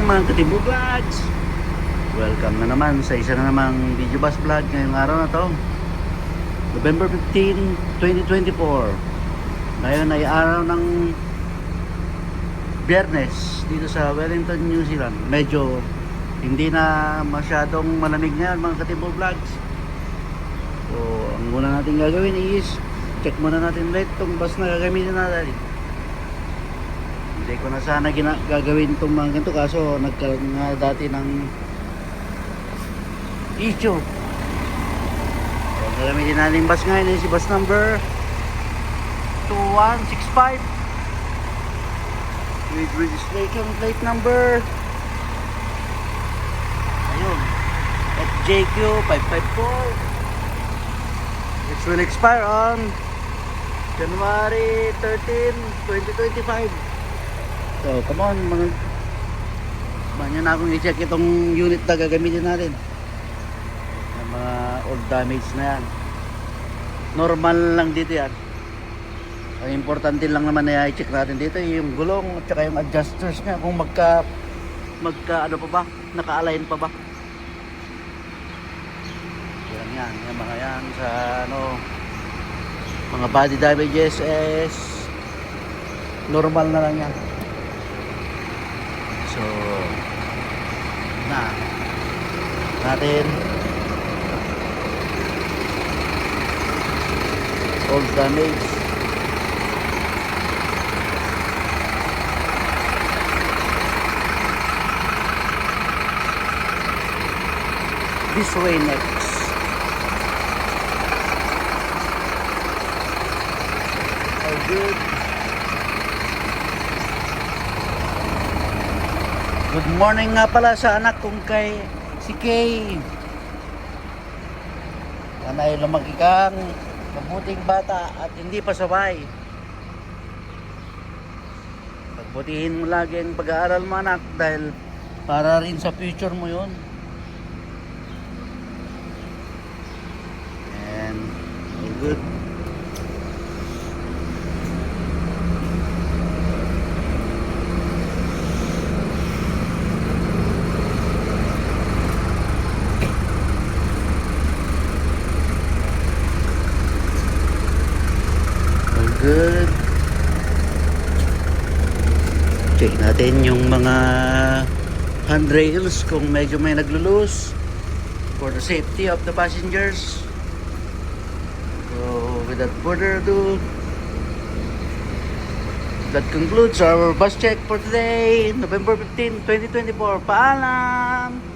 mga Katibo Vlogs. Welcome na naman sa isa na namang video bus vlog ngayong araw na to, November 15, 2024. Ngayon ay araw ng Biyernes dito sa Wellington, New Zealand. Medyo hindi na masyadong malamig ngayon mga Katibo Vlogs. So ang muna natin gagawin is check muna natin ulit itong bus na gagamitin natin. Hindi ko na sana gagawin itong mga ganito kaso nagkaroon nga dati ng issue. So gagamitin natin yung bus ngayon ay si bus number 2165 with registration plate number ayun FJQ 554, which will expire on January 13, 2025. So, come on, na akong i-check itong unit na gagamitin natin. Yung mga old damage na yan. Normal lang dito yan. Ang importante lang naman na i-check natin dito yung gulong at saka yung adjusters niya kung magka ano pa ba, naka-align pa ba. Yan, yung mga yan sa ano, mga body damages is normal na lang yan. So, natin old damage. This way next. Oh, good. Good morning nga pala sa anak kong si Kay. Sana ay lumaki kang mabuting bata at hindi pasaway. Pagbutihin mo lagi ang pag-aaral mo anak dahil para rin sa future mo yun. And all good. Good. Check natin yung mga handrails kung medyo may naglulus for the safety of the passengers. So without further ado, that concludes our bus check for today, November 15, 2024. Paalam!